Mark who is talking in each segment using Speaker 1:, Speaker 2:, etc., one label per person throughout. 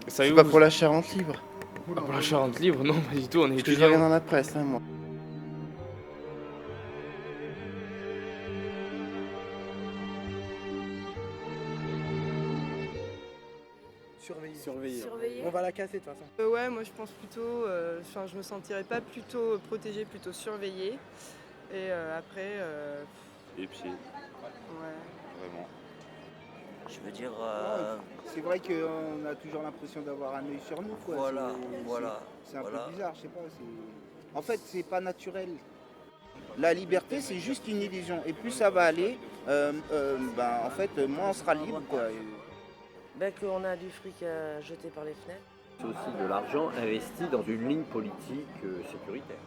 Speaker 1: C'est
Speaker 2: Savez-vous
Speaker 1: pas pour la Charente libre.
Speaker 2: pour la Charente libre? Non, pas du tout, on est
Speaker 1: Parce que je regarde
Speaker 2: étudiants.
Speaker 1: dans la presse, hein, moi.
Speaker 3: Surveiller.
Speaker 4: On va la casser de toute façon.
Speaker 3: Ouais, moi je pense plutôt, je me sentirais pas plutôt protégée, plutôt surveillée. Et après,
Speaker 5: Épier,
Speaker 3: ouais.
Speaker 5: vraiment.
Speaker 6: Je veux dire,
Speaker 4: C'est vrai qu'on a toujours l'impression d'avoir un œil sur nous, quoi.
Speaker 6: voilà,
Speaker 4: C'est-
Speaker 6: voilà.
Speaker 4: C'est un
Speaker 6: voilà.
Speaker 4: peu bizarre, je sais pas. En fait, c'est pas naturel. La liberté, c'est juste une illusion. Et plus ça va aller, en fait, moins on sera libre, quoi.
Speaker 7: Ben, qu'on a du fric à jeter par les fenêtres.
Speaker 8: C'est aussi de l'argent investi dans une ligne politique sécuritaire.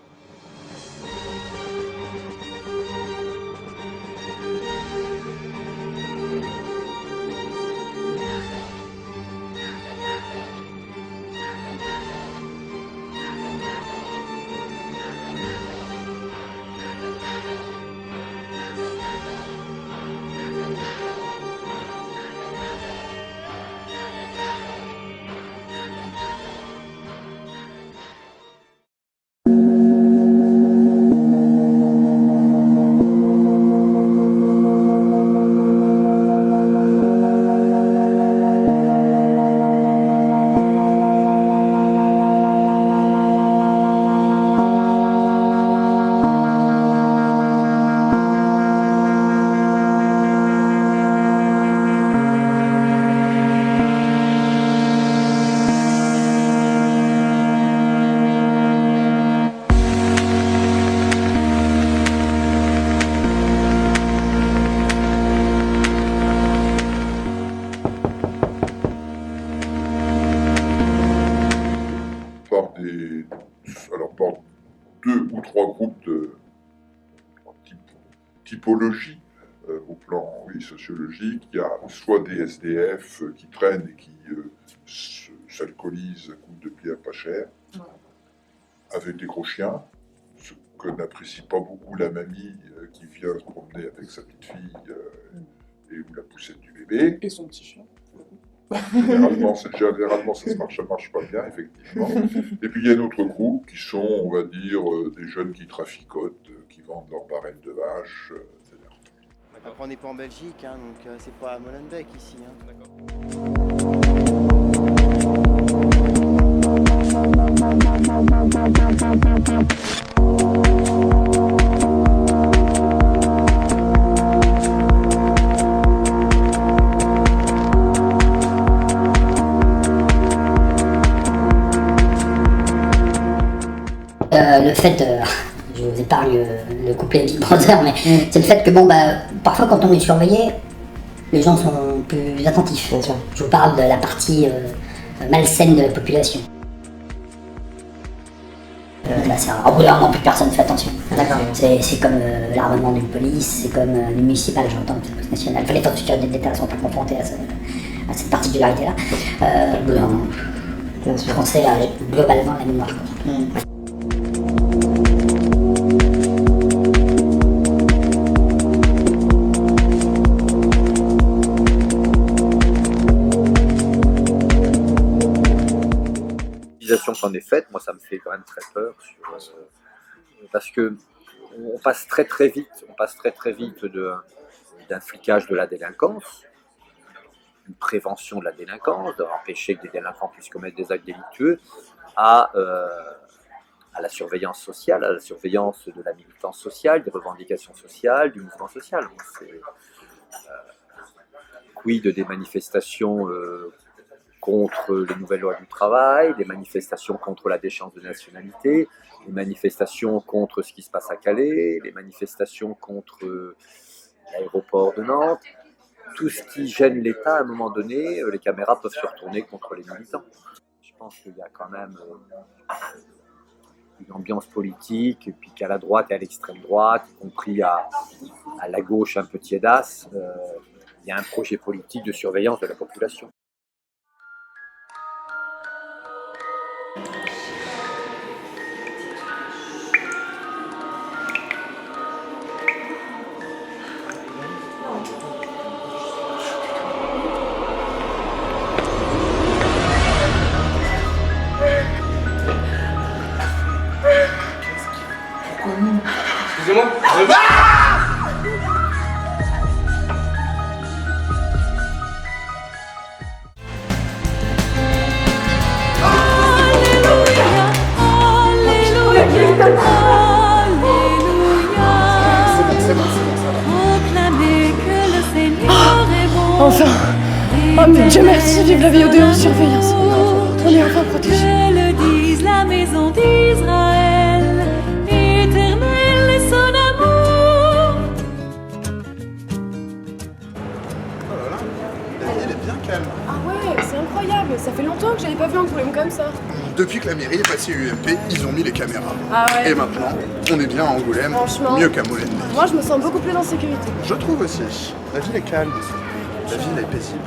Speaker 9: par deux ou trois groupes de typologie au plan sociologique. Il y a soit des SDF qui traînent et qui s'alcoolisent à coups de bière pas cher, avec des gros chiens, ce que n'apprécie pas beaucoup la mamie qui vient se promener avec sa petite fille et ou la poussette du bébé.
Speaker 10: Et son petit chien.
Speaker 9: Généralement, ça marche pas bien, effectivement. Et puis il y a un autre groupe qui sont, on va dire, des jeunes qui traficotent, qui vendent leur barème de vaches, etc.
Speaker 1: Après, on n'est pas en Belgique, hein, donc c'est pas à Molenbeek ici.
Speaker 11: Le fait, je vous épargne le couplet Big Brother, mais c'est le fait que parfois quand on est surveillé, les gens sont plus attentifs. Bien sûr. Je vous parle de la partie malsaine de la population. Là, c'est un brûlant, plus personne fait attention. D'accord. C'est comme l'armement d'une police, c'est comme une municipale, j'entends, une police nationale. Enfin, les forces de sécurité d'État ne sont pas confrontées à cette particularité-là. Le Français a globalement la mémoire.
Speaker 8: Qu'en est faite, moi ça me fait quand même très peur parce que on passe très vite d'un flicage de la délinquance, une prévention de la délinquance, d'empêcher que des délinquants puissent commettre des actes délictueux, à la surveillance sociale, à la surveillance de la militance sociale, des revendications sociales, du mouvement social. Quid des manifestations contre les nouvelles lois du travail, des manifestations contre la déchéance de nationalité, des manifestations contre ce qui se passe à Calais, des manifestations contre l'aéroport de Nantes. Tout ce qui gêne l'État, à un moment donné, les caméras peuvent se retourner contre les militants. Je pense qu'il y a quand même une ambiance politique, et puis qu'à la droite et à l'extrême droite, y compris à la gauche un peu tiédasse, il y a un projet politique de surveillance de la population.
Speaker 2: moi.
Speaker 3: Enfin. Oh mais Dieu merci, vive la vidéosurveillance. On est enfin protégés.
Speaker 5: Le dise la maison d'Israël, éternel est son amour.
Speaker 10: Oh là là, la ville est bien calme.
Speaker 3: Ah ouais, c'est incroyable. Ça fait longtemps que j'avais pas vu Angoulême comme ça.
Speaker 10: Depuis que la mairie est passée UMP, ils ont mis les caméras.
Speaker 3: Ah ouais.
Speaker 10: Et maintenant, on est bien à Angoulême,
Speaker 3: Franchement.
Speaker 10: mieux qu'à Molenbeek.
Speaker 3: Moi je me sens beaucoup plus en sécurité.
Speaker 10: Je trouve aussi. La ville est calme. La ville est paisible.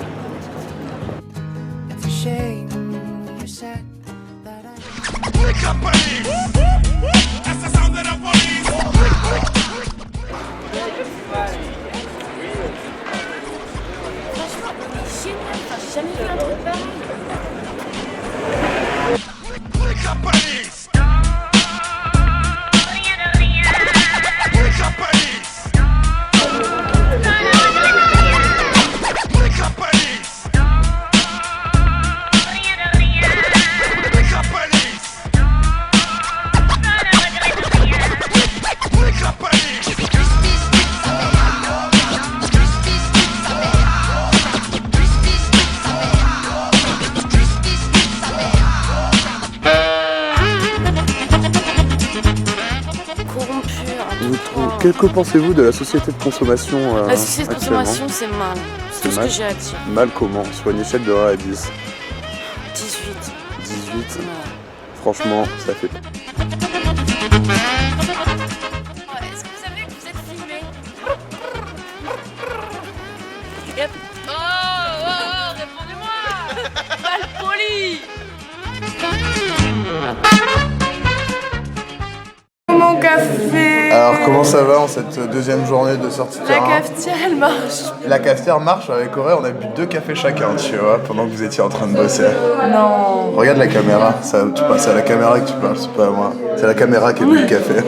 Speaker 3: J'ai jamais vu un truc pareil.
Speaker 10: Que pensez-vous de la société de consommation
Speaker 7: La société de
Speaker 10: actuellement?
Speaker 7: consommation, c'est mal. C'est tout ce
Speaker 10: mal.
Speaker 7: que j'ai à dire.
Speaker 10: Mal comment? Sur une échelle de 1 à 10.
Speaker 7: 18.
Speaker 10: 18.
Speaker 7: Ouais.
Speaker 10: Franchement, ça fait...
Speaker 5: Est-ce que vous savez que vous êtes filmé? Yep. Oh, répondez-moi. Mal poli.
Speaker 3: Mon café.
Speaker 10: Alors comment ça va en cette deuxième journée de sortie de
Speaker 3: La
Speaker 10: terrain?
Speaker 3: cafetière elle marche.
Speaker 10: La cafetière marche avec Auré, on a bu 2 cafés chacun, tu vois, pendant que vous étiez en train de bosser.
Speaker 3: Non.
Speaker 10: Regarde la caméra, c'est à la caméra que tu parles, c'est pas à moi. C'est la caméra qui a bu le café.